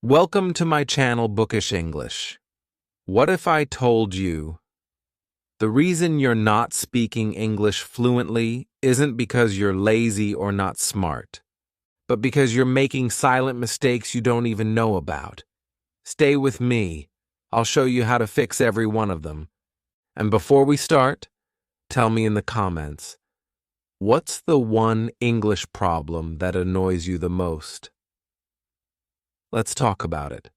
Welcome to my channel Bookish English. What if I told you the reason you're not speaking English fluently isn't because you're lazy or not smart, but because you're making silent mistakes you don't even know about? Stay with me. I'll show you how to fix every one of them. And before we start, tell me in the comments, what's the one English problem that annoys you the most? Let's talk about it.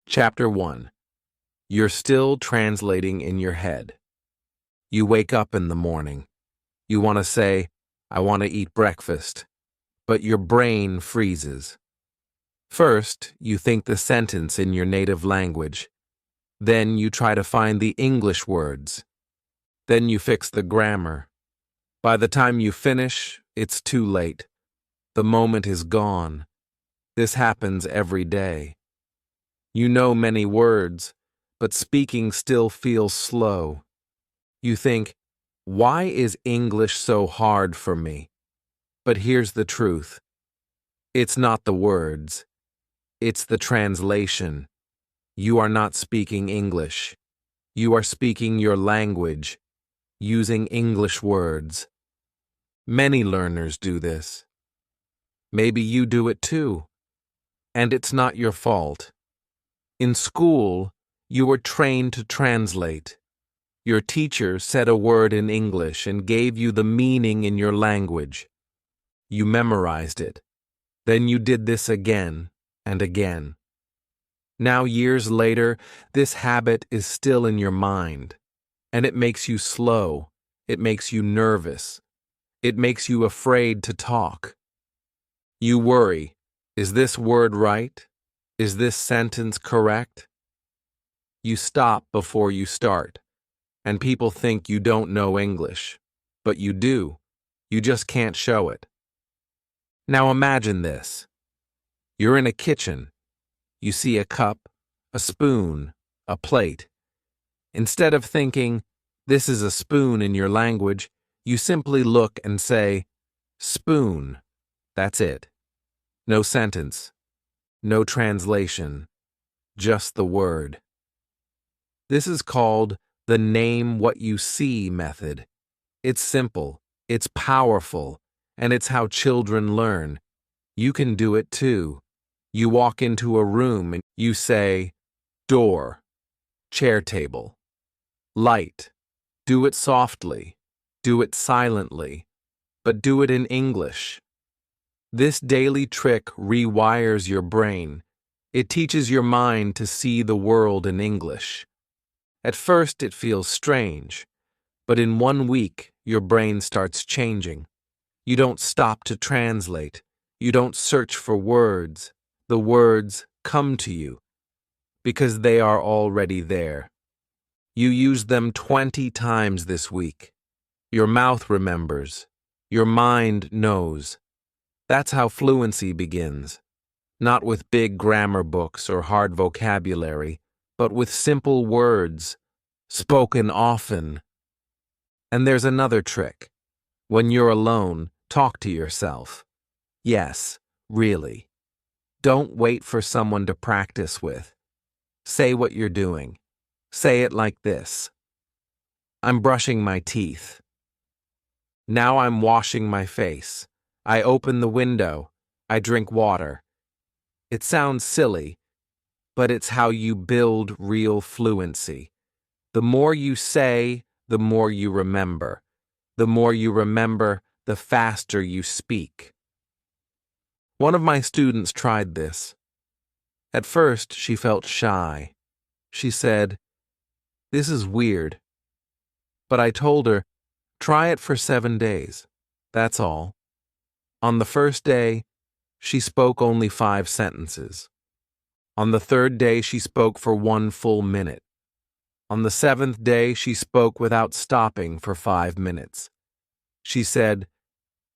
Chapter 1. You're still translating in your head. You wake up in the morning. You want to say, I want to eat breakfast, but your brain freezes. First, you think the sentence in your native language. Then you try to find the English words. Then you fix the grammar. By the time you finish, it's too late. The moment is gone. This happens every day. You know many words, but speaking still feels slow. You think, why is English so hard for me? But here's the truth. It's not the words. It's the translation. You are not speaking English. You are speaking your language, using English words. Many learners do this. Maybe you do it too. And it's not your fault. In school, you were trained to translate. Your teacher said a word in English and gave you the meaning in your language. You memorized it. Then you did this again and again. Now, years later, this habit is still in your mind, and it makes you slow. It makes you nervous. It makes you afraid to talk. You worry. Is this word right? Is this sentence correct? You stop before you start, and people think you don't know English, but you do. You just can't show it. Now imagine this. You're in a kitchen. You see a cup, a spoon, a plate. Instead of thinking, this is a spoon in your language, you simply look and say, spoon. That's it. No sentence, no translation, just the word. This is called the name what you see method. It's simple, it's powerful, and it's how children learn. You can do it too. You walk into a room and you say, door, chair table, light. Do it softly, do it silently, but do it in English. This daily trick rewires your brain. It teaches your mind to see the world in English. At first, it feels strange, but in 1 week, your brain starts changing. You don't stop to translate. You don't search for words. The words come to you because they are already there. You use them 20 times this week. Your mouth remembers. Your mind knows. That's how fluency begins, not with big grammar books or hard vocabulary, but with simple words, spoken often. And there's another trick. When you're alone, talk to yourself. Yes, really. Don't wait for someone to practice with. Say what you're doing. Say it like this. I'm brushing my teeth. Now I'm washing my face. I open the window. I drink water. It sounds silly, but it's how you build real fluency. The more you say, the more you remember. The more you remember, the faster you speak. One of my students tried this. At first, she felt shy. She said, "This is weird." But I told her, try it for 7 days. That's all. On the first day, she spoke only 5 sentences. On the third day, she spoke for 1 full minute. On the 7th day, she spoke without stopping for 5 minutes. She said,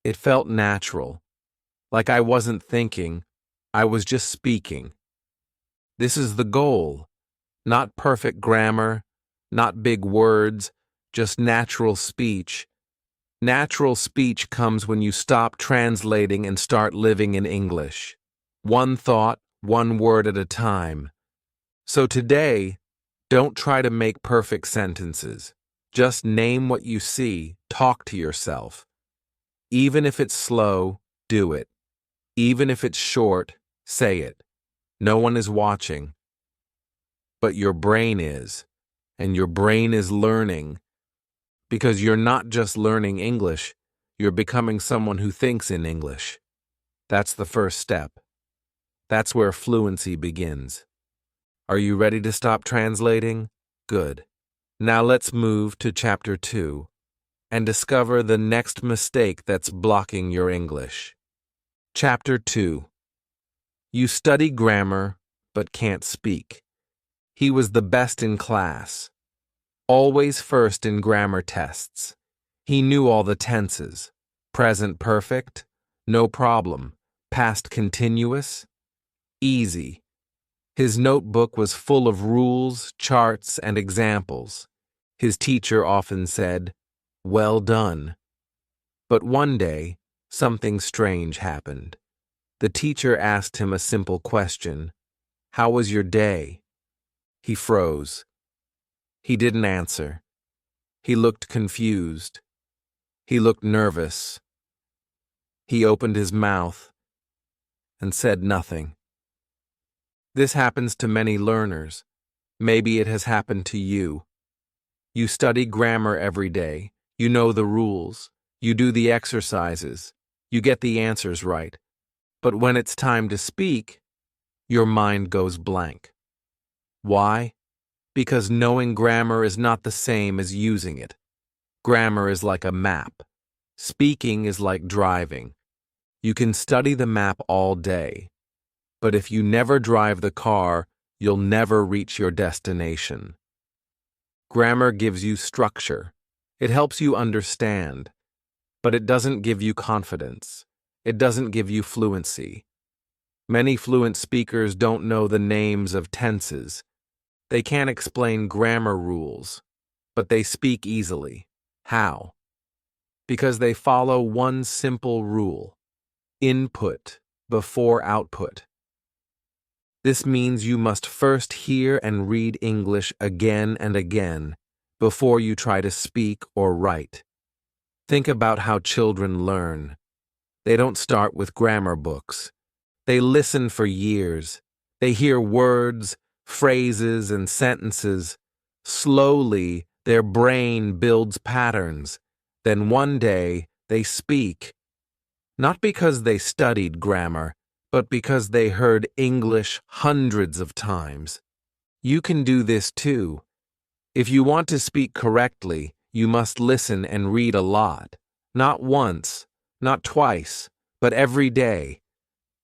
it felt natural, like I wasn't thinking, I was just speaking. This is the goal, not perfect grammar, not big words, just natural speech. Natural speech comes when you stop translating and start living in English. One thought, one word at a time. So today, don't try to make perfect sentences. Just name what you see, talk to yourself. Even if it's slow, do it. Even if it's short, say it. No one is watching. But your brain is, and your brain is learning. Because you're not just learning English, you're becoming someone who thinks in English. That's the first step. That's where fluency begins. Are you ready to stop translating? Good. Now let's move to Chapter 2 and discover the next mistake that's blocking your English. Chapter 2. You study grammar, but can't speak. He was the best in class. Always first in grammar tests. He knew all the tenses. Present perfect, no problem. Past continuous, easy. His notebook was full of rules, charts, and examples. His teacher often said, "Well done." But one day, something strange happened. The teacher asked him a simple question. "How was your day?" He froze. He didn't answer. He looked confused. He looked nervous. He opened his mouth and said nothing. This happens to many learners. Maybe it has happened to you. You study grammar every day. You know the rules. You do the exercises. You get the answers right. But when it's time to speak, your mind goes blank. Why? Because knowing grammar is not the same as using it. Grammar is like a map. Speaking is like driving. You can study the map all day, but if you never drive the car, you'll never reach your destination. Grammar gives you structure. It helps you understand, but it doesn't give you confidence. It doesn't give you fluency. Many fluent speakers don't know the names of tenses. They can't explain grammar rules, but they speak easily. How? Because they follow one simple rule: input before output. This means you must first hear and read English again and again before you try to speak or write. Think about how children learn. They don't start with grammar books. They listen for years. They hear words, phrases, and sentences. Slowly, their brain builds patterns. Then one day, they speak. Not because they studied grammar, but because they heard English hundreds of times. You can do this too. If you want to speak correctly, you must listen and read a lot. Not once, not twice, but every day.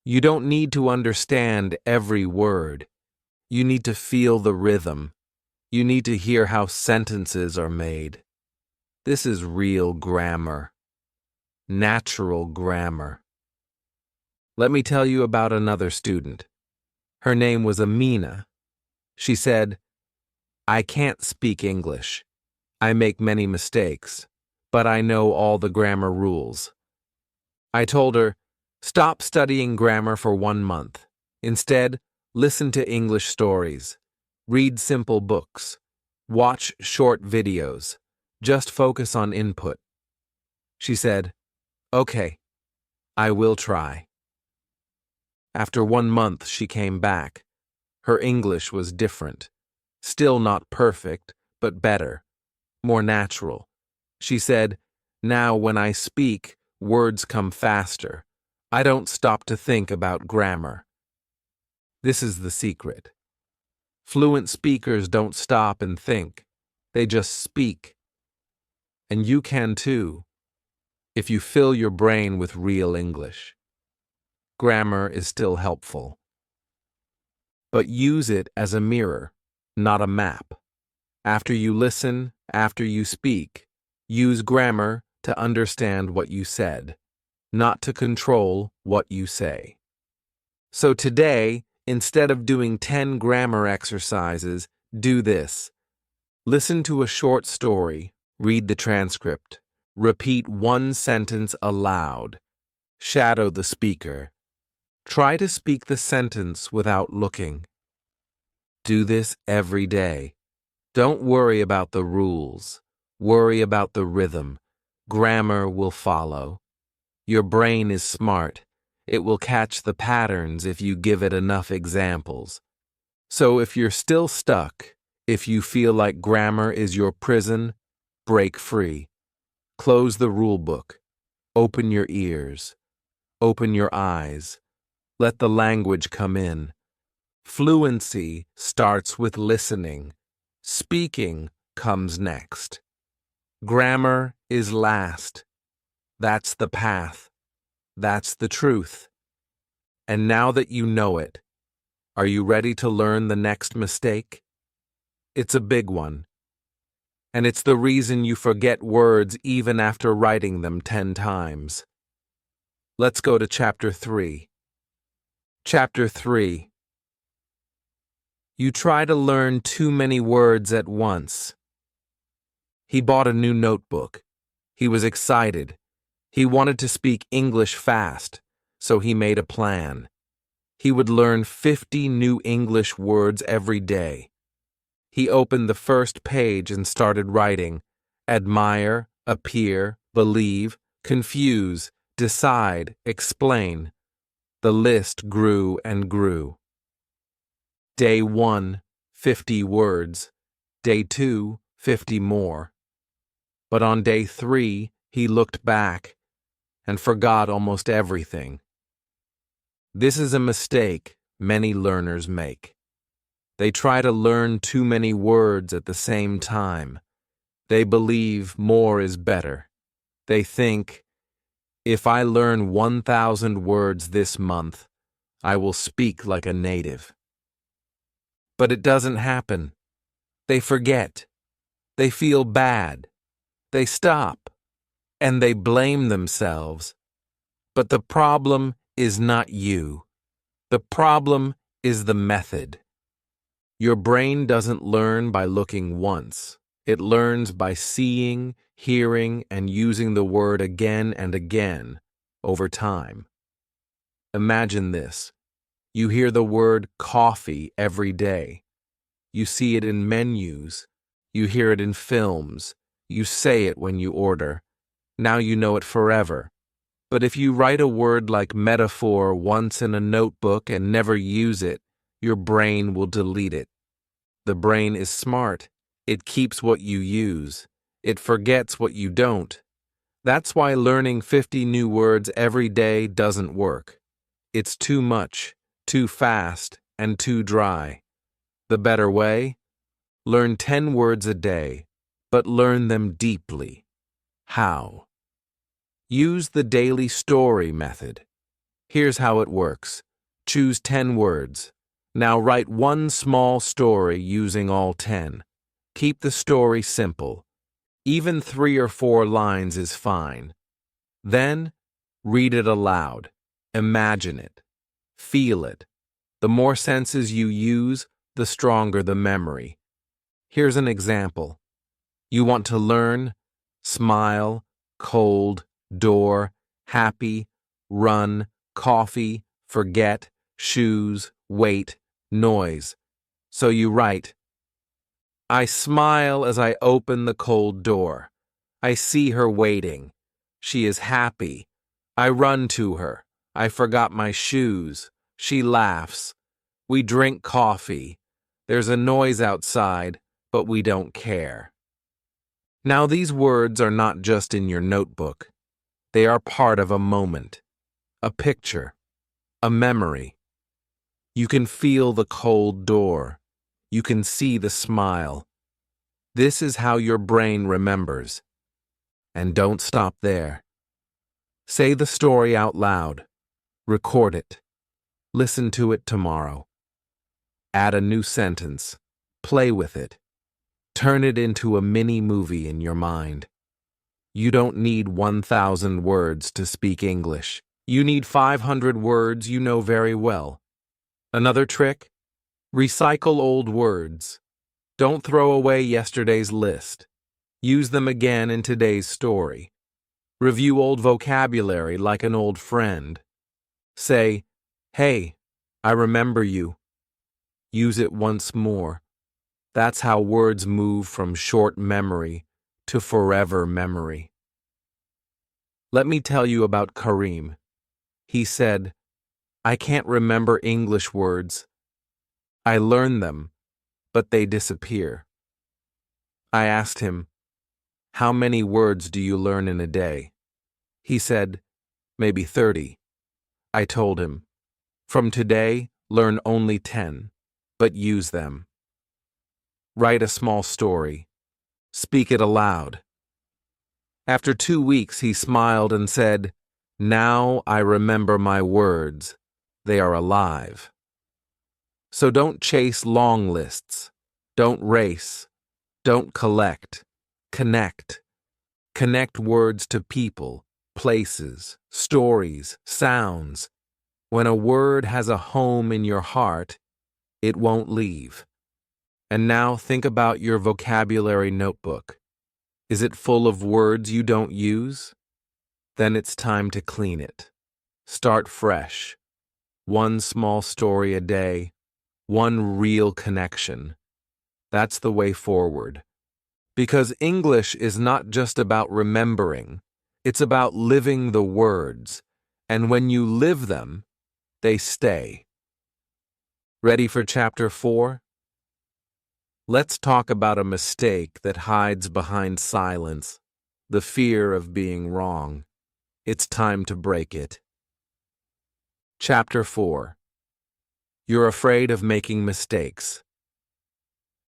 You don't need to understand every word. You need to feel the rhythm. You need to hear how sentences are made. This is real grammar. Natural grammar. Let me tell you about another student. Her name was Amina. She said, "I can't speak English. I make many mistakes, but I know all the grammar rules." I told her, "Stop studying grammar for 1 month. Instead, listen to English stories. Read simple books. Watch short videos. Just focus on input." She said, "Okay, I will try." After 1 month, she came back. Her English was different. Still not perfect, but better. More natural. She said, "Now when I speak, words come faster. I don't stop to think about grammar." This is the secret. Fluent speakers don't stop and think. They just speak. And you can too, if you fill your brain with real English. Grammar is still helpful. But use it as a mirror, not a map. After you listen, after you speak, use grammar to understand what you said, not to control what you say. So today, instead of doing 10 grammar exercises, do this. Listen to a short story, read the transcript, repeat one sentence aloud, shadow the speaker. Try to speak the sentence without looking. Do this every day. Don't worry about the rules. Worry about the rhythm. Grammar will follow. Your brain is smart. It will catch the patterns if you give it enough examples. So if you're still stuck, if you feel like grammar is your prison, break free. Close the rule book. Open your ears. Open your eyes. Let the language come in. Fluency starts with listening. Speaking comes next. Grammar is last. That's the path. That's the truth. And now that you know it, are you ready to learn the next mistake? It's a big one. And it's the reason you forget words even after writing them 10 times. Let's go to Chapter 3. Chapter 3. You try to learn too many words at once. He bought a new notebook. He was excited. He wanted to speak English fast, so he made a plan. He would learn 50 new English words every day. He opened the first page and started writing: admire, appear, believe, confuse, decide, explain. The list grew and grew. Day 1, 50 words. Day 2, 50 more. But on day 3, he looked back and forgot almost everything. This is a mistake many learners make. They try to learn too many words at the same time. They believe more is better. They think, if I learn 1,000 words this month, I will speak like a native. But it doesn't happen. They forget. They feel bad. They stop. And they blame themselves. But the problem is not you. The problem is the method. Your brain doesn't learn by looking once. It learns by seeing, hearing, and using the word again and again over time. Imagine this. You hear the word coffee every day. You see it in menus. You hear it in films. You say it when you order. Now you know it forever. But if you write a word like metaphor once in a notebook and never use it, your brain will delete it. The brain is smart. It keeps what you use. It forgets what you don't. That's why learning 50 new words every day doesn't work. It's too much, too fast, and too dry. The better way? Learn 10 words a day, but learn them deeply. How? Use the daily story method. Here's how it works. Choose 10 words. Now write one small story using all 10. Keep the story simple. Even 3 or 4 lines is fine. Then, read it aloud. Imagine it. Feel it. The more senses you use, the stronger the memory. Here's an example. You want to learn: smile, cold, door, happy, run, coffee, forget, shoes, wait, noise. So you write: I smile as I open the cold door. I see her waiting. She is happy. I run to her. I forgot my shoes. She laughs. We drink coffee. There's a noise outside, but we don't care. Now these words are not just in your notebook. They are part of a moment, a picture, a memory. You can feel the cold door. You can see the smile. This is how your brain remembers. And don't stop there. Say the story out loud. Record it. Listen to it tomorrow. Add a new sentence. Play with it. Turn it into a mini movie in your mind. You don't need 1,000 words to speak English. You need 500 words you know very well. Another trick? Recycle old words. Don't throw away yesterday's list. Use them again in today's story. Review old vocabulary like an old friend. Say, Hey, I remember you. Use it once more. That's how words move from short memory to forever memory. Let me tell you about Kareem. He said, I can't remember English words. I learn them, but they disappear. I asked him, how many words do you learn in a day? He said, maybe 30. I told him, from today, learn only 10, but use them. Write a small story. Speak it aloud. After 2 weeks, he smiled and said, now I remember my words. They are alive. So don't chase long lists. Don't race. Don't collect. Connect. Connect words to people, places, stories, sounds. When a word has a home in your heart, it won't leave. And now think about your vocabulary notebook. Is it full of words you don't use? Then it's time to clean it. Start fresh. One small story a day, one real connection. That's the way forward. Because English is not just about remembering, it's about living the words. And when you live them, they stay. Ready for Chapter 4? Let's talk about a mistake that hides behind silence, the fear of being wrong. It's time to break it. Chapter 4. You're afraid of making mistakes.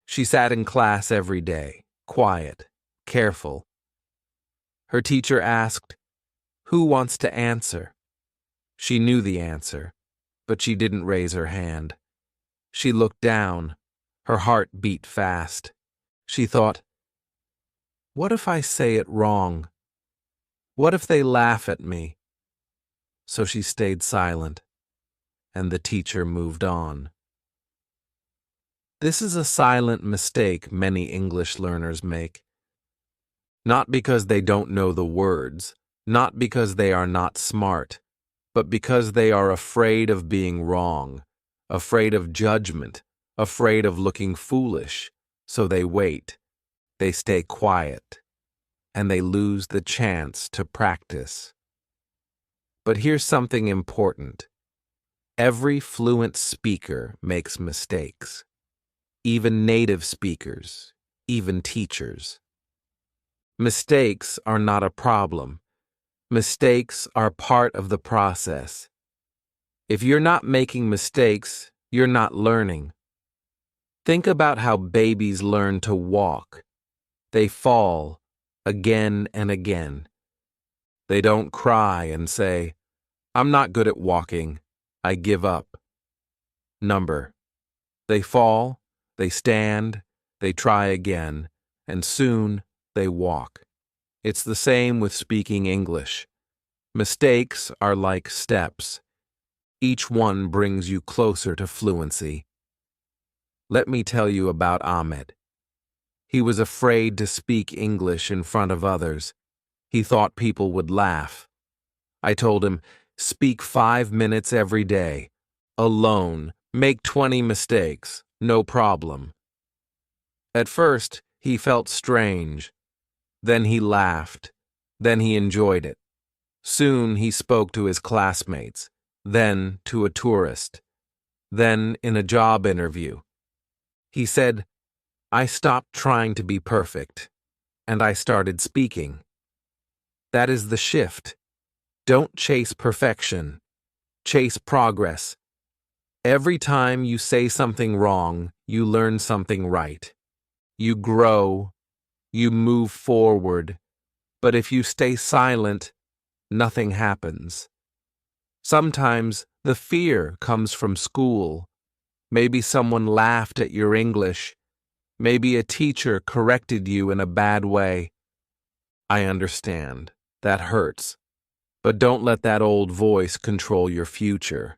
She sat in class every day, quiet, careful. Her teacher asked, who wants to answer? She knew the answer, but she didn't raise her hand. She looked down. Her heart beat fast. She thought, what if I say it wrong? What if they laugh at me? So she stayed silent, and the teacher moved on. This is a silent mistake many English learners make. Not because they don't know the words, not because they are not smart, but because they are afraid of being wrong, afraid of judgment, afraid of looking foolish, so they wait, they stay quiet, and they lose the chance to practice. But here's something important. Every fluent speaker makes mistakes. Even native speakers, even teachers. Mistakes are not a problem. Mistakes are part of the process. If you're not making mistakes, you're not learning. Think about how babies learn to walk. They fall again and again. They don't cry and say, I'm not good at walking. I give up. Number. They fall, they stand, they try again, and soon they walk. It's the same with speaking English. Mistakes are like steps. Each one brings you closer to fluency. Let me tell you about Ahmed. He was afraid to speak English in front of others. He thought people would laugh. I told him, speak 5 minutes every day. Alone. Make 20 mistakes. No problem. At first, he felt strange. Then he laughed. Then he enjoyed it. Soon he spoke to his classmates. Then to a tourist. Then in a job interview. He said, I stopped trying to be perfect, and I started speaking. That is the shift. Don't chase perfection. Chase progress. Every time you say something wrong, you learn something right. You grow. You move forward. But if you stay silent, nothing happens. Sometimes the fear comes from school. Maybe someone laughed at your English. Maybe a teacher corrected you in a bad way. I understand. That hurts. But don't let that old voice control your future.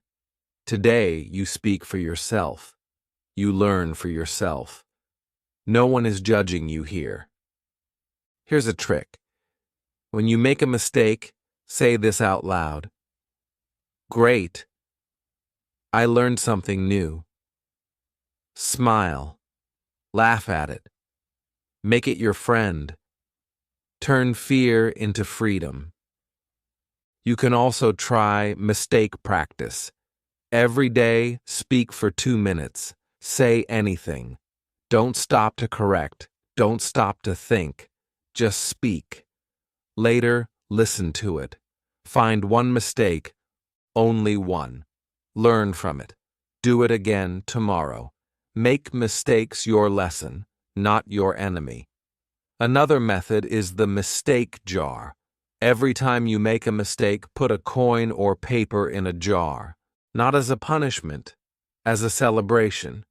Today, you speak for yourself. You learn for yourself. No one is judging you here. Here's a trick. When you make a mistake, say this out loud. Great. I learned something new. Smile. Laugh at it. Make it your friend. Turn fear into freedom. You can also try mistake practice. Every day, speak for 2 minutes. Say anything. Don't stop to correct. Don't stop to think. Just speak. Later, listen to it. Find one mistake, only one. Learn from it. Do it again tomorrow. Make mistakes your lesson, not your enemy. Another method is the mistake jar. Every time you make a mistake, put a coin or paper in a jar, not as a punishment, as a celebration.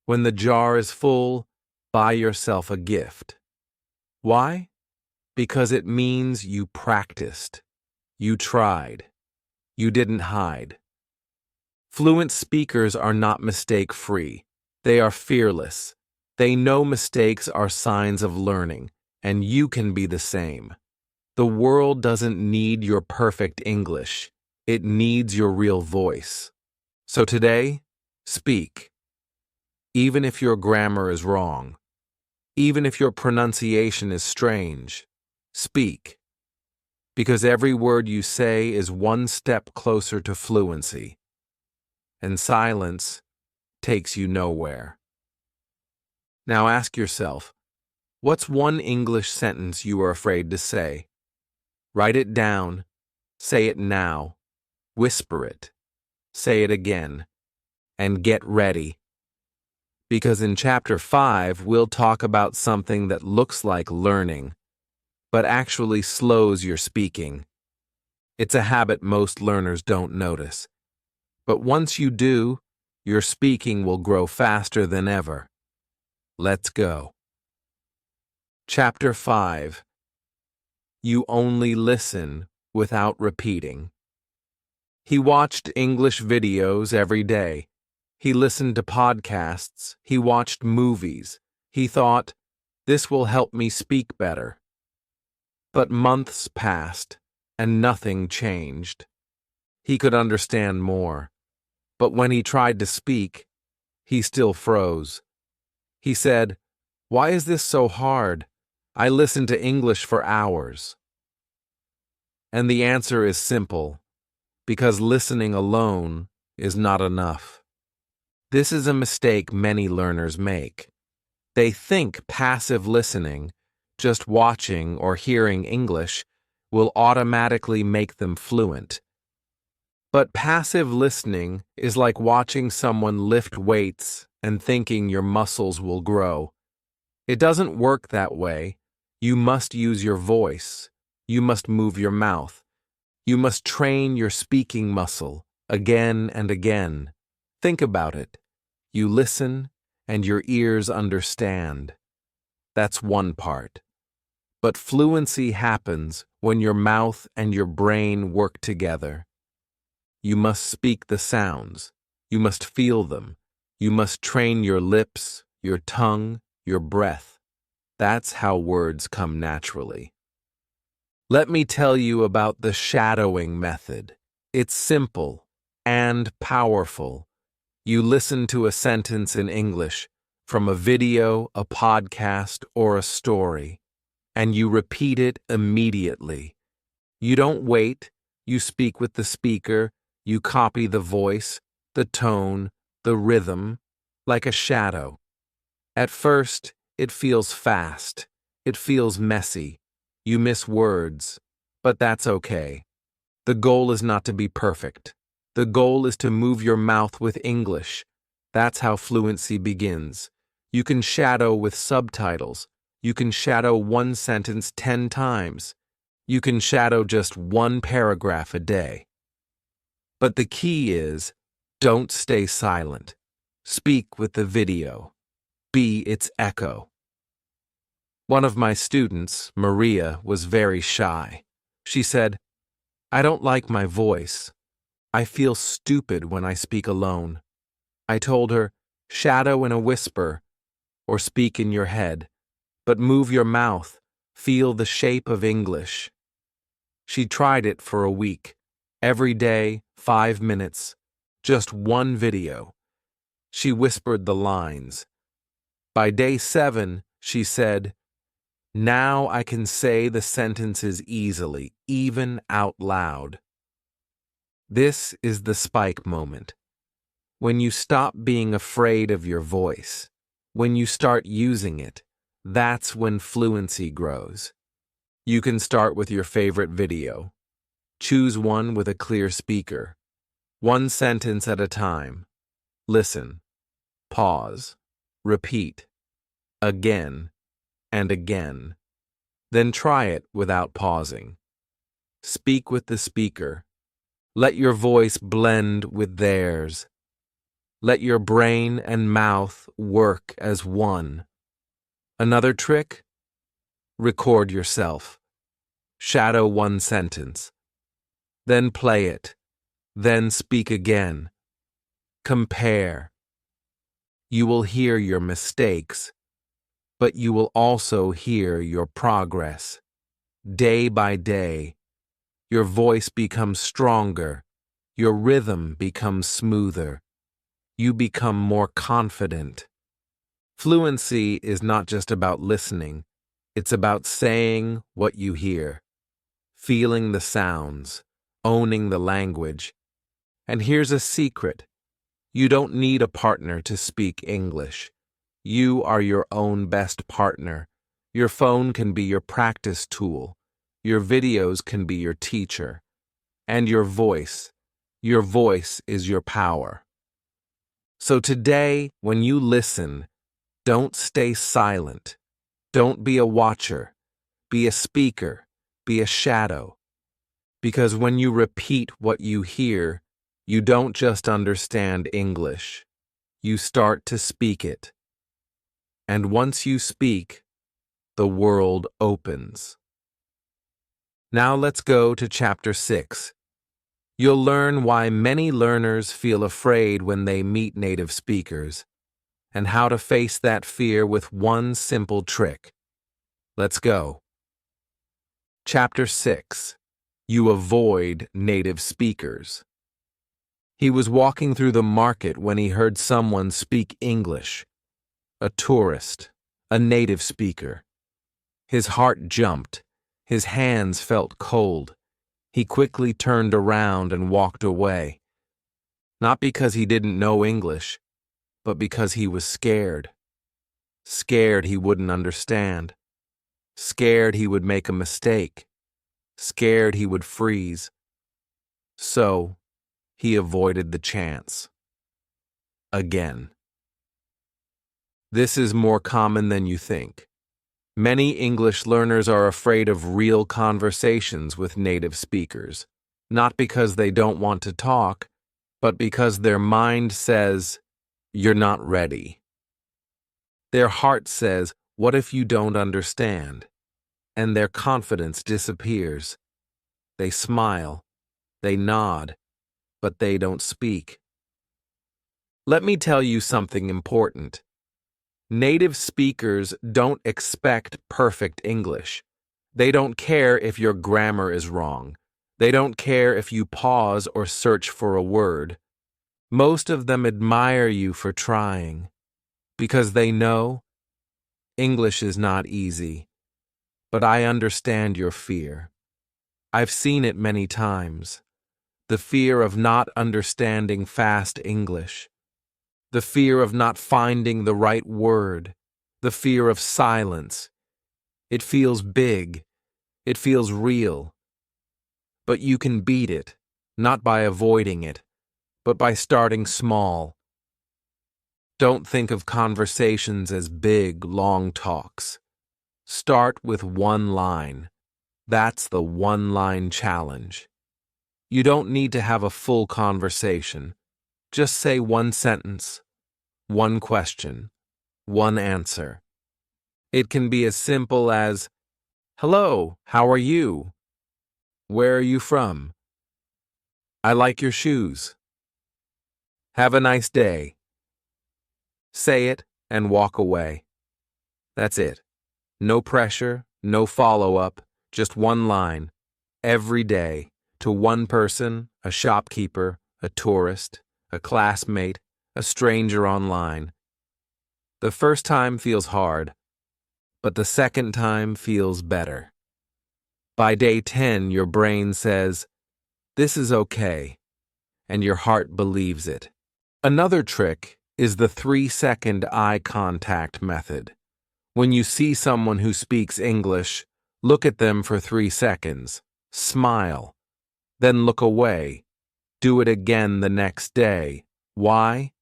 When the jar is full, buy yourself a gift. Why? Because it means you practiced. You tried. You didn't hide. Fluent speakers are not mistake-free. They are fearless. They know mistakes are signs of learning, and you can be the same. The world doesn't need your perfect English. It needs your real voice. So today, speak. Even if your grammar is wrong. Even if your pronunciation is strange. Speak. Because every word you say is one step closer to fluency. And silence takes you nowhere. Now ask yourself, what's one English sentence you are afraid to say? Write it down. Say it now. Whisper it. Say it again. And get ready. Because in Chapter 5, we'll talk about something that looks like learning, but actually slows your speaking. It's a habit most learners don't notice. But once you do, your speaking will grow faster than ever. Let's go. Chapter 5. You only listen without repeating. He watched English videos every day. He listened to podcasts. He watched movies. He thought, this will help me speak better. But months passed, and nothing changed. He could understand more. But when he tried to speak, he still froze. He said, "Why is this so hard? I listen to English for hours." And the answer is simple, because listening alone is not enough. This is a mistake many learners make. They think passive listening, just watching or hearing English, will automatically make them fluent. But passive listening is like watching someone lift weights and thinking your muscles will grow. It doesn't work that way. You must use your voice. You must move your mouth. You must train your speaking muscle again and again. Think about it. You listen, and your ears understand. That's one part. But fluency happens when your mouth and your brain work together. You must speak the sounds. You must feel them. You must train your lips, your tongue, your breath. That's how words come naturally. Let me tell you about the shadowing method. It's simple and powerful. You listen to a sentence in English from a video, a podcast, or a story, and you repeat it immediately. You don't wait. You speak with the speaker. You copy the voice, the tone, the rhythm, like a shadow. At first, it feels fast. It feels messy. You miss words, but that's okay. The goal is not to be perfect. The goal is to move your mouth with English. That's how fluency begins. You can shadow with subtitles. You can shadow one sentence 10 times. You can shadow just one paragraph a day. But the key is, don't stay silent. Speak with the video. Be its echo. One of my students, Maria, was very shy. She said, "I don't like my voice. I feel stupid when I speak alone." I told her, shadow in a whisper, or speak in your head, but move your mouth, feel the shape of English. She tried it for a week. Every day, 5 minutes. Just one video. She whispered the lines. By day 7, she said, "Now I can say the sentences easily, even out loud." This is the spike moment. When you stop being afraid of your voice, when you start using it, that's when fluency grows. You can start with your favorite video. Choose one with a clear speaker. One sentence at a time. Listen. Pause. Repeat. Again and again. Then try it without pausing. Speak with the speaker. Let your voice blend with theirs. Let your brain and mouth work as one. Another trick? Record yourself. Shadow one sentence. Then play it. Then speak again. Compare. You will hear your mistakes, but you will also hear your progress. Day by day, your voice becomes stronger, your rhythm becomes smoother, you become more confident. Fluency is not just about listening, it's about saying what you hear, feeling the sounds, owning the language. And here's a secret. You don't need a partner to speak English. You are your own best partner. Your phone can be your practice tool. Your videos can be your teacher. And your voice is your power. So today, when you listen, don't stay silent. Don't be a watcher. Be a speaker. Be a shadow. Because when you repeat what you hear, you don't just understand English. You start to speak it. And once you speak, the world opens. Now let's go to Chapter 6. You'll learn why many learners feel afraid when they meet native speakers, and how to face that fear with one simple trick. Let's go. Chapter 6. You avoid native speakers. He was walking through the market when he heard someone speak English. A tourist, a native speaker. His heart jumped. His hands felt cold. He quickly turned around and walked away. Not because he didn't know English, but because he was scared. Scared he wouldn't understand. Scared he would make a mistake. Scared he would freeze. So, he avoided the chance. Again. This is more common than you think. Many English learners are afraid of real conversations with native speakers, not because they don't want to talk, but because their mind says, "You're not ready." Their heart says, "What if you don't understand?" And their confidence disappears. They smile, they nod, but they don't speak. Let me tell you something important. Native speakers don't expect perfect English. They don't care if your grammar is wrong. They don't care if you pause or search for a word. Most of them admire you for trying, because they know English is not easy. But I understand your fear. I've seen it many times. The fear of not understanding fast English. The fear of not finding the right word. The fear of silence. It feels big. It feels real. But you can beat it, not by avoiding it, but by starting small. Don't think of conversations as big, long talks. Start with one line. That's the one-line challenge. You don't need to have a full conversation. Just say one sentence, one question, one answer. It can be as simple as, "Hello, how are you? Where are you from? I like your shoes. Have a nice day." Say it and walk away. That's it. No pressure, no follow-up, just one line, every day, to one person, a shopkeeper, a tourist, a classmate, a stranger online. The first time feels hard, but the second time feels better. By day 10, your brain says, "This is okay," and your heart believes it. Another trick is the 3-second eye contact method. When you see someone who speaks English, look at them for 3 seconds, smile, then look away. Do it again the next day. Why?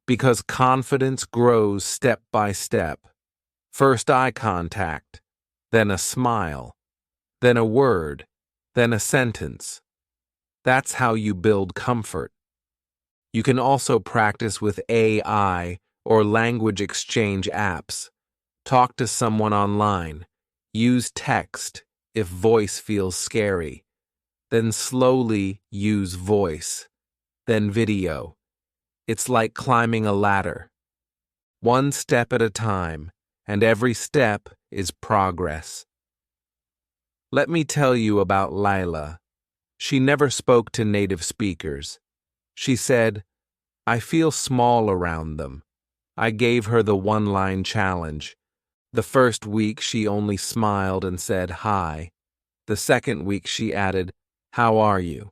Because confidence grows step by step. First eye contact, then a smile, then a word, then a sentence. That's how you build comfort. You can also practice with AI or language exchange apps. Talk to someone online. Use text if voice feels scary. Then slowly use voice. Then video. It's like climbing a ladder. One step at a time, and every step is progress. Let me tell you about Lila. She never spoke to native speakers. She said, "I feel small around them." I gave her the one-line challenge. The first week she only smiled and said hi. The second week she added, "How are you?"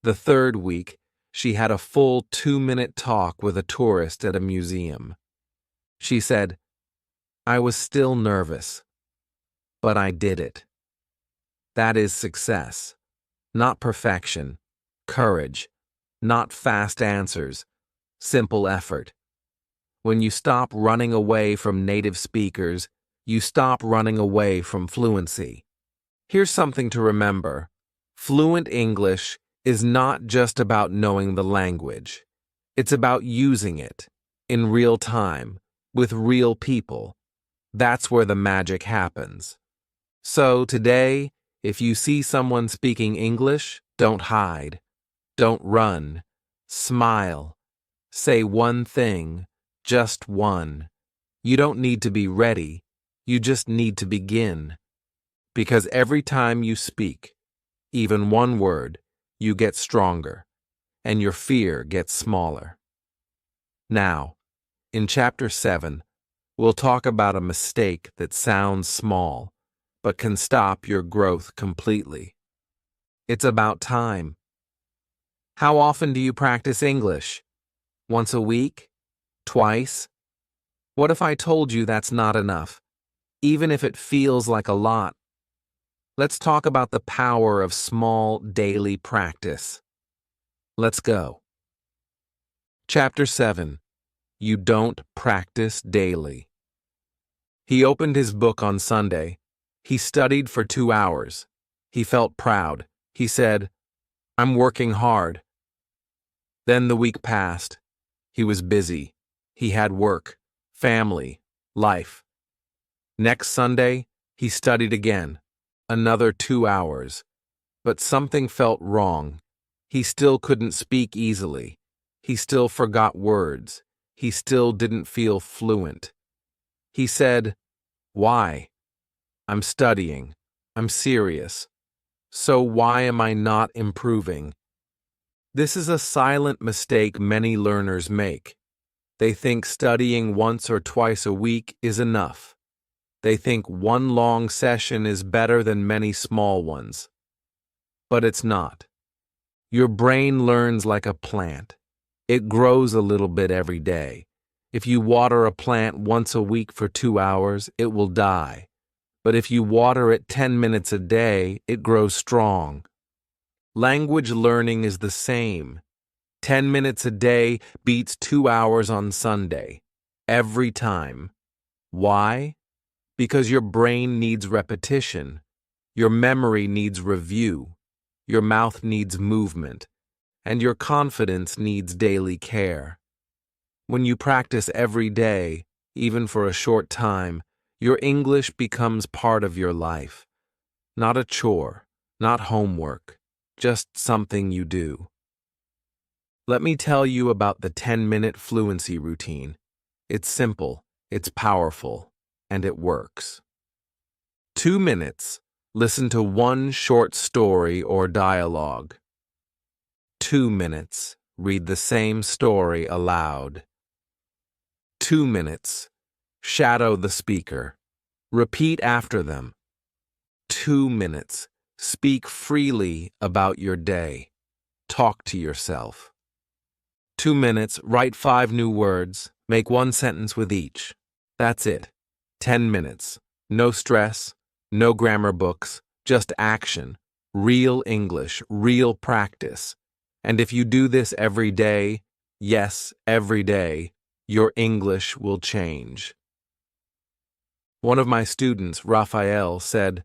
The third week she had a full 2-minute talk with a tourist at a museum. She said, "I was still nervous, but I did it." That is success, not perfection, courage, not fast answers, simple effort. When you stop running away from native speakers, you stop running away from fluency. Here's something to remember. Fluent English is not just about knowing the language. It's about using it in real time, with real people. That's where the magic happens. So today, if you see someone speaking English, don't hide. Don't run. Smile. Say one thing, just one. You don't need to be ready. You just need to begin. Because every time you speak, even one word, you get stronger, and your fear gets smaller. Now, in Chapter 7, we'll talk about a mistake that sounds small, but can stop your growth completely. It's about time. How often do you practice English? Once a week? Twice? What if I told you that's not enough, even if it feels like a lot? Let's talk about the power of small daily practice. Let's go. Chapter 7. You don't practice daily. He opened his book on Sunday. He studied for 2 hours. He felt proud. He said, "I'm working hard." Then the week passed. He was busy. He had work, family, life. Next Sunday, he studied again. Another 2 hours. But something felt wrong. He still couldn't speak easily. He still forgot words. He still didn't feel fluent. He said, "Why? I'm studying. I'm serious. So why am I not improving?" This is a silent mistake many learners make. They think studying once or twice a week is enough. They think one long session is better than many small ones. But it's not. Your brain learns like a plant. It grows a little bit every day. If you water a plant once a week for 2 hours, it will die. But if you water it 10 minutes a day, it grows strong. Language learning is the same. 10 minutes a day beats 2 hours on Sunday. Every time. Why? Because your brain needs repetition. Your memory needs review. Your mouth needs movement. And your confidence needs daily care. When you practice every day, even for a short time, your English becomes part of your life. Not a chore, not homework, just something you do. Let me tell you about the 10-minute fluency routine. It's simple, it's powerful, and it works. 2 minutes, listen to one short story or dialogue. 2 minutes, read the same story aloud. 2 minutes. Shadow the speaker. Repeat after them. 2 minutes. Speak freely about your day. Talk to yourself. 2 minutes. Write 5 new words. Make 1 sentence with each. That's it. 10 minutes. No stress, no grammar books, just action. Real English, real practice. And if you do this every day, yes, every day, your English will change. One of my students, Raphael, said,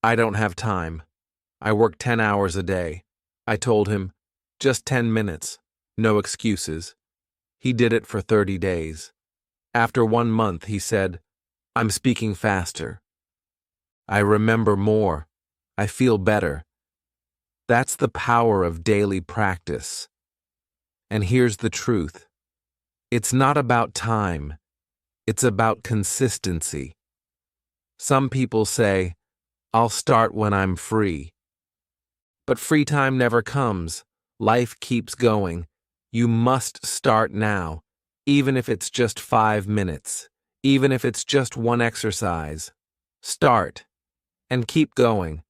"I don't have time. I work 10 hours a day." I told him, "Just 10 minutes, no excuses." He did it for 30 days. After 1 month, he said, "I'm speaking faster. I remember more. I feel better." That's the power of daily practice. And here's the truth. It's not about time. It's about consistency. Some people say, "I'll start when I'm free." But free time never comes. Life keeps going. You must start now, even if it's just 5 minutes, even if it's just 1 exercise. Start and keep going.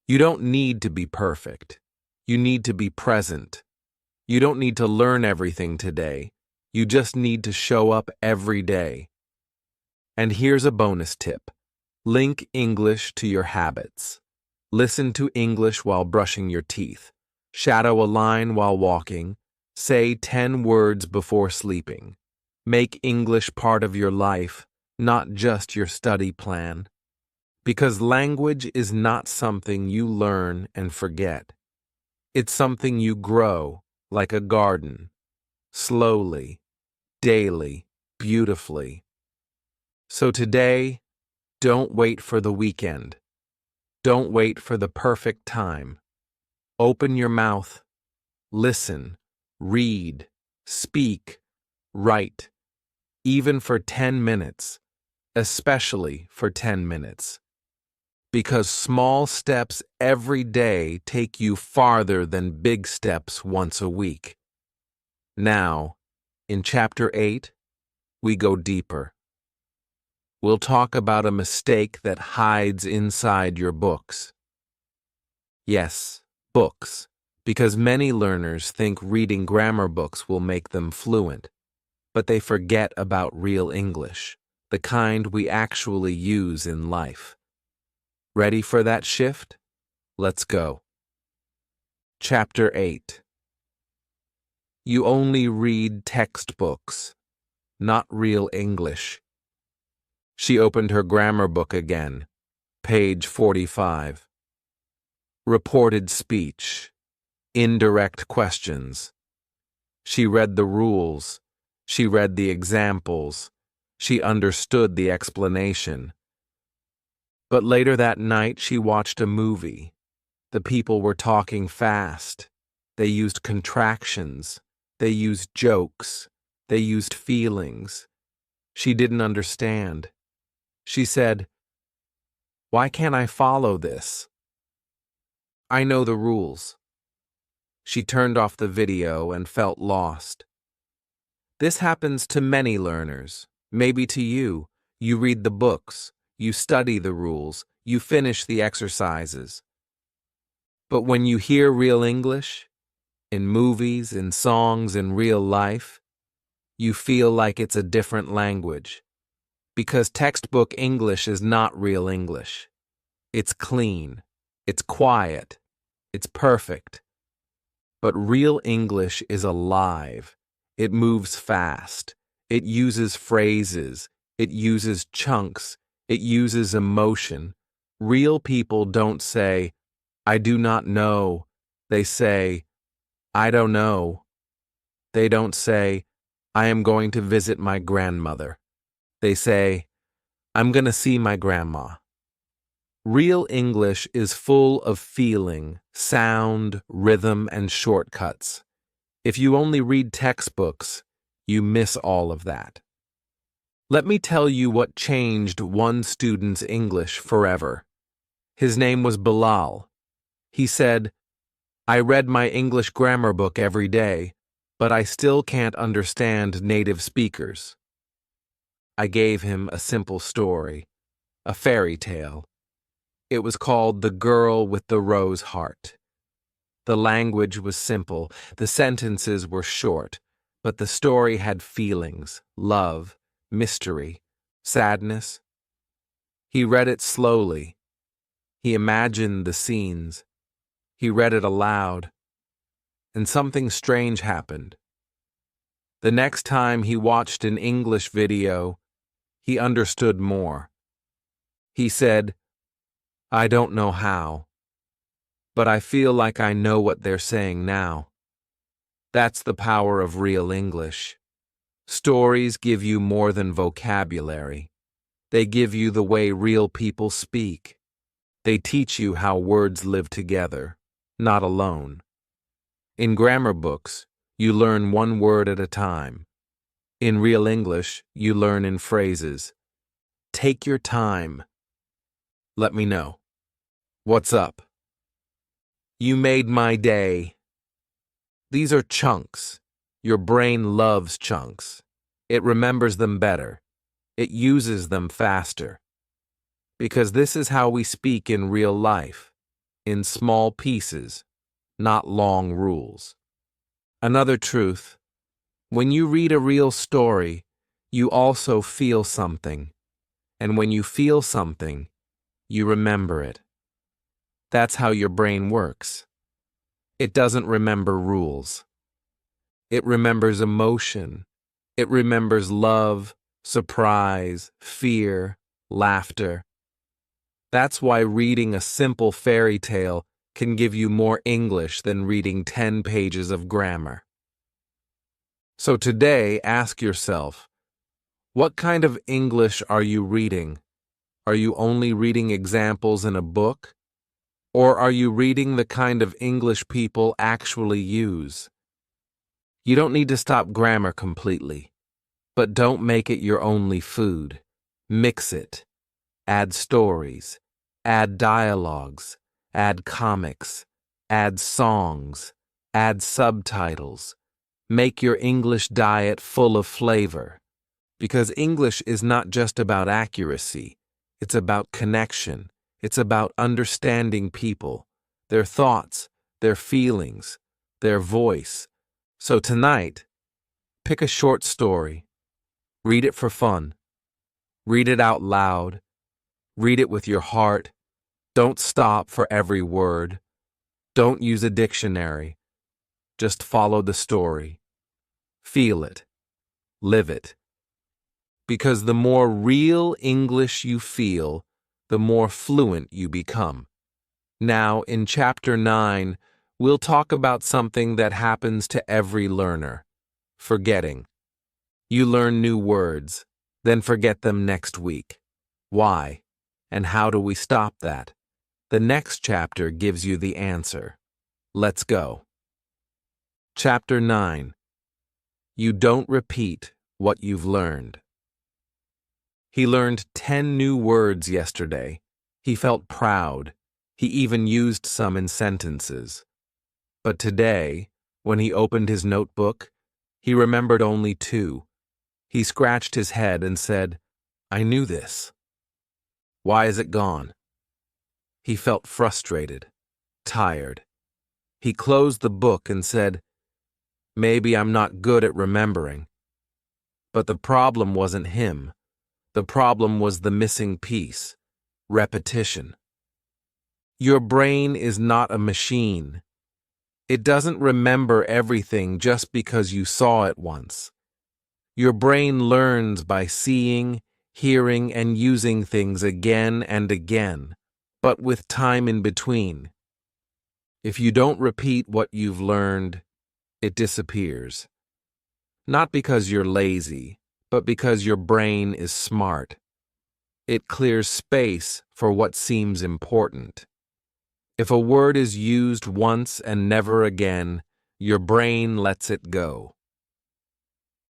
You don't need to be perfect. You need to be present. You don't need to learn everything today. You just need to show up every day. And here's a bonus tip. Link English to your habits. Listen to English while brushing your teeth. Shadow a line while walking. Say 10 words before sleeping. Make English part of your life, not just your study plan. Because language is not something you learn and forget. It's something you grow, like a garden. Slowly, daily, beautifully. So today, don't wait for the weekend. Don't wait for the perfect time. Open your mouth. Listen. Read. Speak. Write. Even for 10 minutes. Especially for 10 minutes. Because small steps every day take you farther than big steps once a week. Now, in Chapter 8, we go deeper. We'll talk about a mistake that hides inside your books. Yes, books, because many learners think reading grammar books will make them fluent, but they forget about real English, the kind we actually use in life. Ready for that shift? Let's go. Chapter 8. You only read textbooks, not real English. She opened her grammar book again, page 45. Reported speech, indirect questions. She read the rules, she read the examples, she understood the explanation. But later that night she watched a movie. The people were talking fast. They used contractions. They used jokes. They used feelings. She didn't understand. She said, "Why can't I follow this? I know the rules." She turned off the video and felt lost. This happens to many learners. Maybe to you. You read the books. You study the rules. You finish the exercises. But when you hear real English, in movies, in songs, in real life, you feel like it's a different language. Because textbook English is not real English. It's clean. It's quiet. It's perfect. But real English is alive. It moves fast. It uses phrases. It uses chunks. It uses emotion. Real people don't say, "I do not know." They say, "I don't know." They don't say, "I am going to visit my grandmother." They say, "I'm going to see my grandma." Real English is full of feeling, sound, rhythm, and shortcuts. If you only read textbooks, you miss all of that. Let me tell you what changed one student's English forever. His name was Bilal. He said, "I read my English grammar book every day. but I still can't understand native speakers. I gave him a simple story, a fairy tale. It was called The Girl with the Rose Heart. The language was simple, the sentences were short, but the story had feelings, love, mystery, sadness. He read it slowly. He imagined the scenes. He read it aloud. And something strange happened. The next time he watched an English video, he understood more. He said, "I don't know how, but I feel like I know what they're saying now." That's the power of real English. Stories give you more than vocabulary. They give you the way real people speak. They teach you how words live together, not alone. In grammar books, you learn one word at a time. In real English, you learn in phrases. Take your time. Let me know. What's up? You made my day. These are chunks. Your brain loves chunks. It remembers them better. It uses them faster. Because this is how we speak in real life, in small pieces, not long rules. Another truth, when you read a real story, you also feel something. And when you feel something, you remember it. That's how your brain works. It doesn't remember rules. It remembers emotion. It remembers love, surprise, fear, laughter. That's why reading a simple fairy tale can give you more English than reading 10 pages of grammar. So today, ask yourself, what kind of English are you reading? Are you only reading examples in a book? Or are you reading the kind of English people actually use? You don't need to stop grammar completely, but don't make it your only food. Mix it. Add stories. Add dialogues. Add comics. Add songs. Add subtitles. Make your English diet full of flavor. Because English is not just about accuracy. It's about connection. It's about understanding people, their thoughts, their feelings, their voice. So tonight, pick a short story. Read it for fun. Read it out loud. Read it with your heart. Don't stop for every word. Don't use a dictionary. Just follow the story. Feel it. Live it. Because the more real English you feel, the more fluent you become. Now, in Chapter 9, we'll talk about something that happens to every learner: forgetting. You learn new words, then forget them next week. Why? And how do we stop that? The next chapter gives you the answer. Let's go. Chapter 9. You don't repeat what you've learned. He learned 10 new words yesterday. He felt proud. He even used some in sentences. But today, when he opened his notebook, he remembered only 2. He scratched his head and said, "I knew this. Why is it gone?" He felt frustrated, tired. He closed the book and said, "Maybe I'm not good at remembering." But the problem wasn't him. The problem was the missing piece: repetition. Your brain is not a machine. It doesn't remember everything just because you saw it once. Your brain learns by seeing, hearing, and using things again and again, but with time in between. If you don't repeat what you've learned, it disappears. Not because you're lazy, but because your brain is smart. It clears space for what seems important. If a word is used once and never again, your brain lets it go.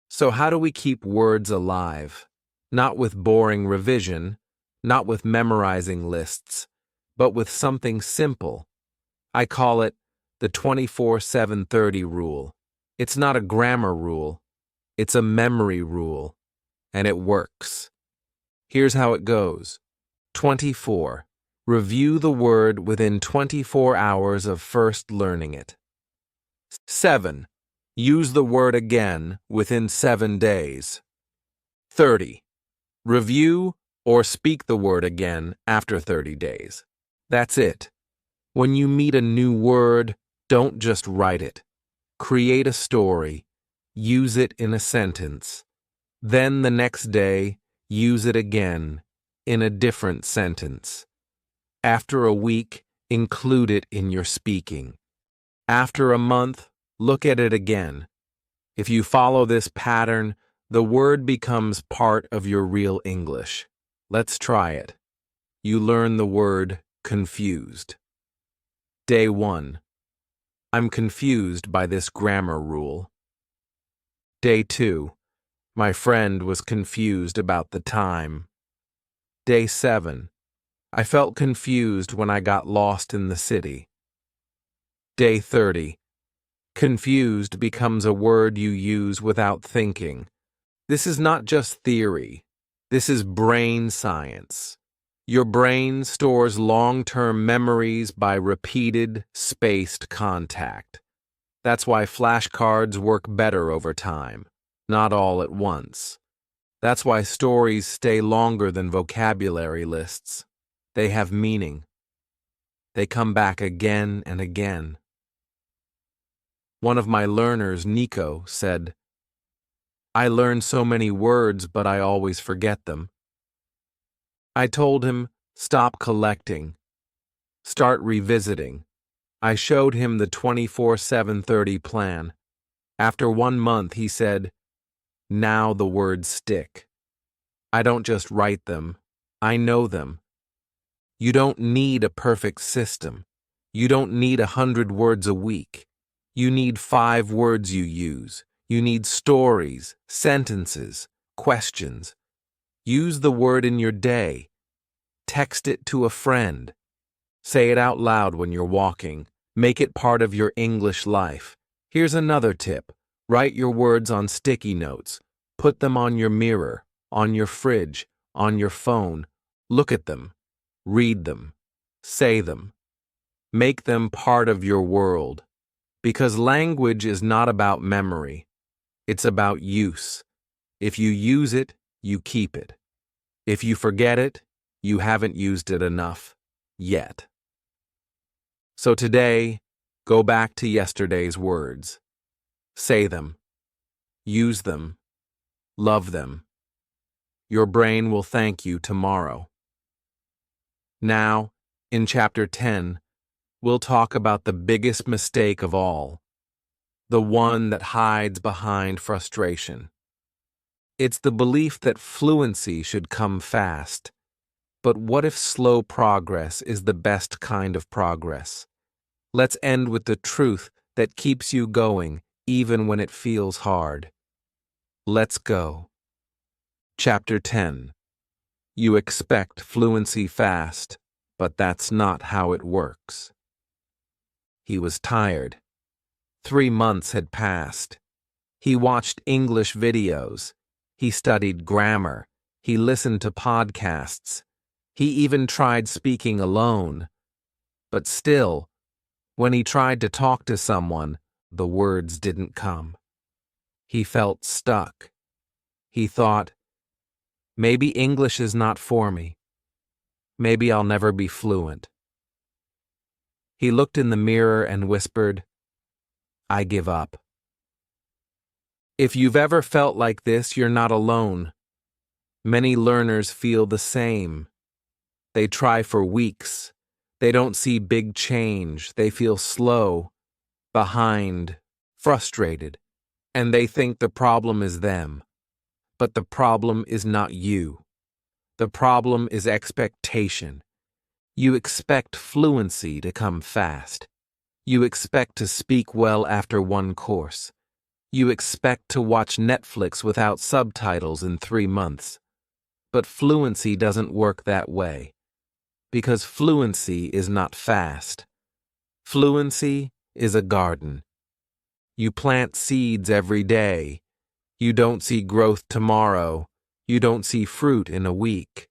So how do we keep words alive? Not with boring revision, not with memorizing lists, but with something simple. I call it the 24/7/30 rule. It's not a grammar rule, it's a memory rule, and it works. Here's how it goes. 24. Review the word within 24 hours of first learning it. 7. Use the word again within 7 days. 30. Review or speak the word again after 30 days. That's it. When you meet a new word, don't just write it. Create a story. Use it in a sentence. Then the next day, use it again in a different sentence. After a week, include it in your speaking. After a month, look at it again. If you follow this pattern, the word becomes part of your real English. Let's try it. You learn the word confused. Day 1. I'm confused by this grammar rule. Day 2. My friend was confused about the time. Day 7. I felt confused when I got lost in the city. Day 30. Confused becomes a word you use without thinking. This is not just theory. This is brain science. Your brain stores long-term memories by repeated, spaced contact. That's why flashcards work better over time, not all at once. That's why stories stay longer than vocabulary lists. They have meaning. They come back again and again. One of my learners, Nico, said, I learn so many words, but I always forget them. I told him, stop collecting. Start revisiting. I showed him the 24/7/30 plan. After 1 month, he said, now the words stick. I don't just write them. I know them. You don't need a perfect system. You don't need 100 words a week. You need 5 words you use. You need stories, sentences, questions. Use the word in your day. Text it to a friend. Say it out loud when you're walking. Make it part of your English life. Here's another tip. Write your words on sticky notes. Put them on your mirror, on your fridge, on your phone. Look at them. Read them. Say them. Make them part of your world. Because language is not about memory. It's about use. If you use it, you keep it. If you forget it, you haven't used it enough yet. So today, go back to yesterday's words. Say them. Use them. Love them. Your brain will thank you tomorrow. Now, in Chapter 10, we'll talk about the biggest mistake of all, the one that hides behind frustration. It's the belief that fluency should come fast. But what if slow progress is the best kind of progress? Let's end with the truth that keeps you going even when it feels hard. Let's go. Chapter 10. You expect fluency fast, but that's not how it works. He was tired. 3 months had passed. He watched English videos. He studied grammar. He listened to podcasts. He even tried speaking alone. But still, when he tried to talk to someone, the words didn't come. He felt stuck. He thought, maybe English is not for me. Maybe I'll never be fluent. He looked in the mirror and whispered, I give up. If you've ever felt like this, you're not alone. Many learners feel the same. They try for weeks. They don't see big change. They feel slow, behind, frustrated, and they think the problem is them. But the problem is not you. The problem is expectation. You expect fluency to come fast. You expect to speak well after 1 course. You expect to watch Netflix without subtitles in 3 months. But fluency doesn't work that way. Because fluency is not fast. Fluency is a garden. You plant seeds every day. You don't see growth tomorrow. You don't see fruit in a week.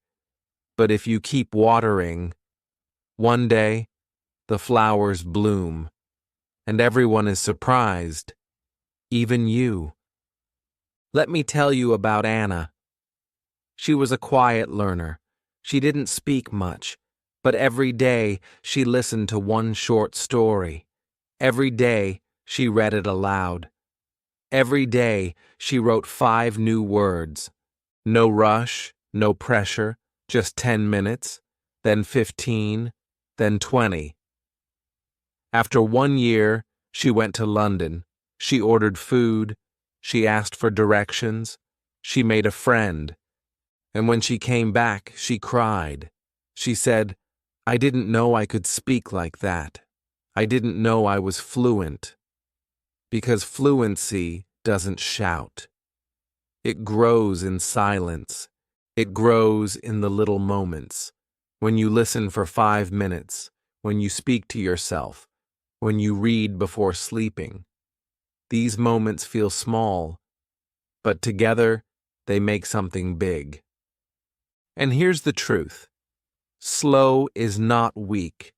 But if you keep watering, one day the flowers bloom, and everyone is surprised, even you. Let me tell you about Anna. She was a quiet learner. She didn't speak much, but every day she listened to one short story. Every day she read it aloud. Every day she wrote 5 new words. No rush, no pressure, just 10 minutes, then 15, then 20. After 1 year, she went to London. She ordered food. She asked for directions. She made a friend. And when she came back, she cried. She said, "I didn't know I could speak like that. I didn't know I was fluent." Because fluency doesn't shout. It grows in silence. It grows in the little moments. When you listen for 5 minutes, when you speak to yourself, when you read before sleeping. These moments feel small, but together they make something big. And here's the truth. Slow is not weak.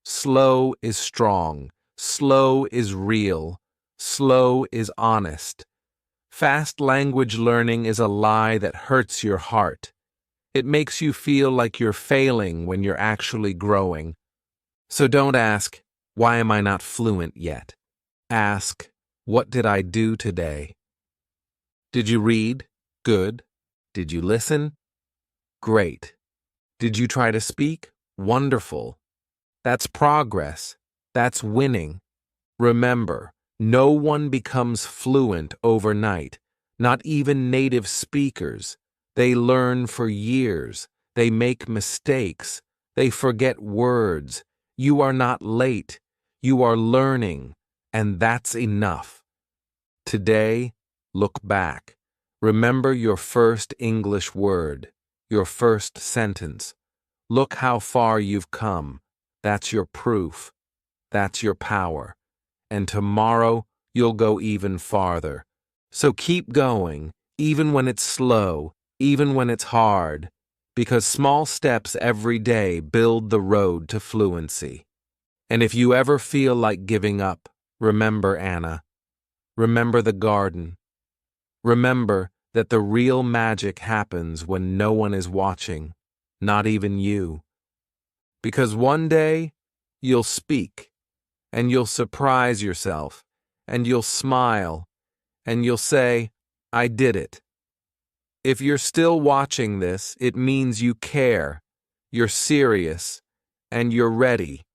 Slow is strong. Slow is real. Slow is honest. Fast language learning is a lie that hurts your heart. It makes you feel like you're failing when you're actually growing. So don't ask, "Why am I not fluent yet?" Ask, "What did I do today?" Did you read? Good. Did you listen? Great. Did you try to speak? Wonderful. That's progress. That's winning. Remember, no one becomes fluent overnight, not even native speakers. They learn for years. They make mistakes. They forget words. You are not late. You are learning, and that's enough. Today, look back. Remember your first English word, your first sentence. Look how far you've come. That's your proof. That's your power. And tomorrow, you'll go even farther. So keep going, even when it's slow, even when it's hard, because small steps every day build the road to fluency. And if you ever feel like giving up, remember Anna. Remember the garden. Remember that the real magic happens when no one is watching, not even you. Because one day, you'll speak, and you'll surprise yourself, and you'll smile, and you'll say, "I did it." If you're still watching this, it means you care, you're serious, and you're ready.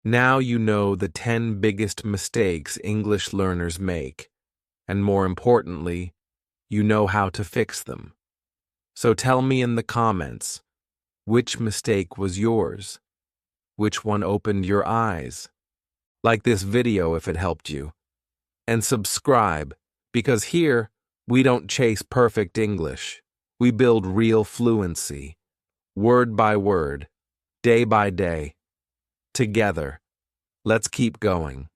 Now you know the 10 biggest mistakes English learners make, and more importantly, you know how to fix them. So tell me in the comments, which mistake was yours? Which one opened your eyes? Like this video if it helped you. And subscribe, because here, we don't chase perfect English. We build real fluency, word by word, day by day. Together, let's keep going.